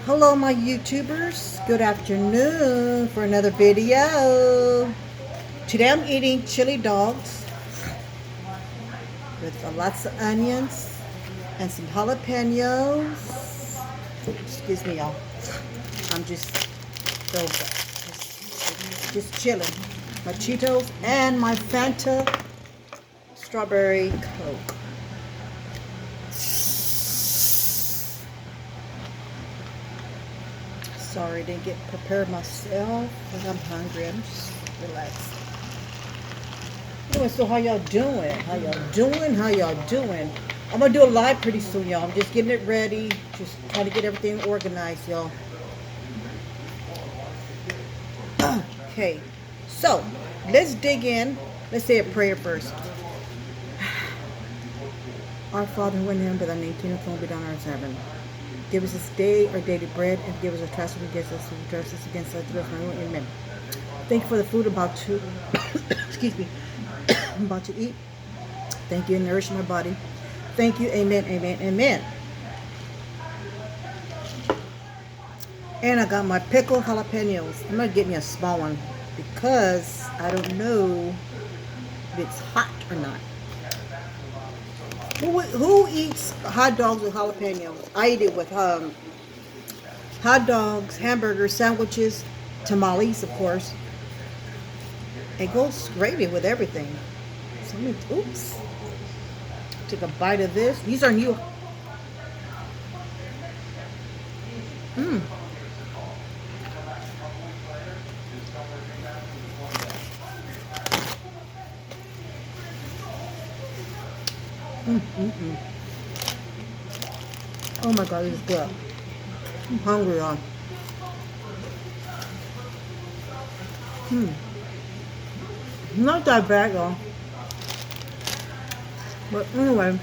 Hello my YouTubers, good afternoon for another video. Today I'm eating chili dogs with lots of onions and some jalapenos. Excuse me y'all, I'm just just chilling. My Cheetos and my Fanta strawberry Coke. Sorry, didn't get prepared myself, but I'm hungry. I'm just relaxed. Anyway, so how y'all doing? How y'all doing? How y'all doing? I'm gonna do a live pretty soon, y'all. I'm just getting it ready. Just trying to get everything organized, y'all. Okay, so let's dig in. Let's say a prayer first. Our Father who art in heaven, be thy name, kingdom come, be done on earth as in heaven. Give us this day our daily bread, and give us our trespasses against us, and return us against us. Amen. Thank you for the food I'm about to, excuse me, I'm about to eat. Thank you, and nourish my body. Thank you, amen, amen, amen. And I got my pickled jalapenos. I'm gonna get me a small one because I don't know if it's hot or not. Who eats hot dogs with jalapenos? I eat it with hot dogs, hamburgers, sandwiches, tamales, of course. It goes gravy with everything. So oops. Take a bite of this. These are new. Mmm. Oh my god, this is good. I'm hungry, y'all. Not that bad, y'all. But anyway,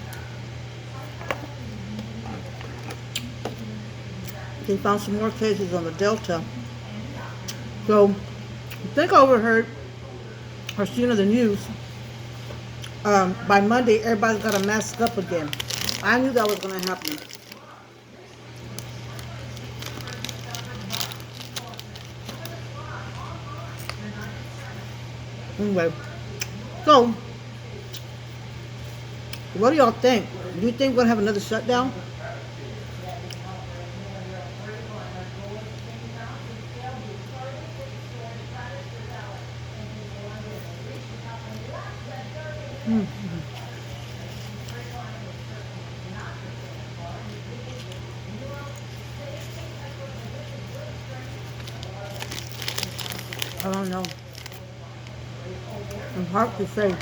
they found some more cases on the Delta. So, I think I overheard or seen on the news. By Monday, everybody's got to mask up again. I knew that was going to happen. Anyway, so what do y'all think? Do you think we're going to have another shutdown? I don't know. It's hard to say.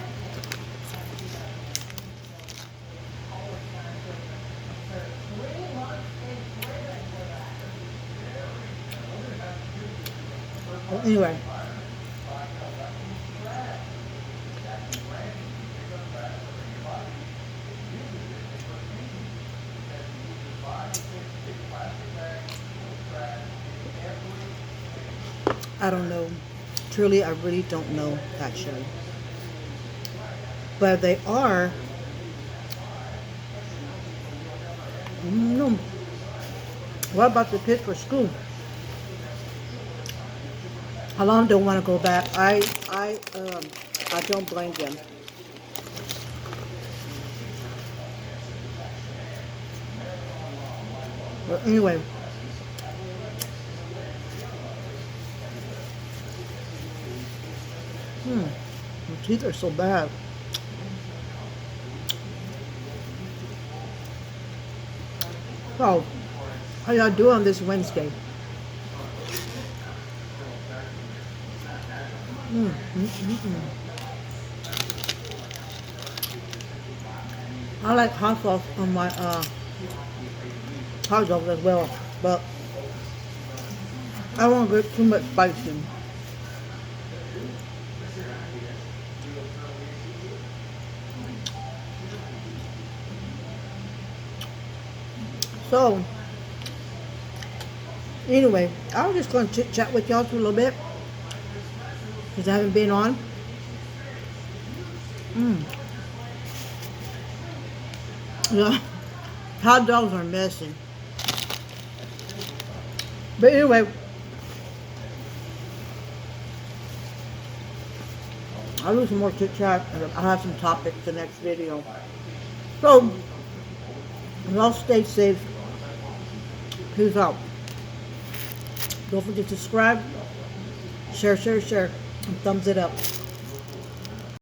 But anyway. I don't know. Truly, I really don't know, actually. But they are. No. What about the kids for school? A lot of them don't want to go back. I don't blame them. But anyway. My teeth are so bad. So, how y'all doing on this Wednesday? I like hot sauce on my hot dogs as well, but I won't get too much spicy. So, anyway, I was just going to chit chat with y'all for a little bit because I haven't been on. Yeah, hot dogs are messy. But anyway, I'll do some more chit chat. I'll have some topics the next video. So, y'all stay safe. Peace out. Don't forget to subscribe, share, and thumbs it up.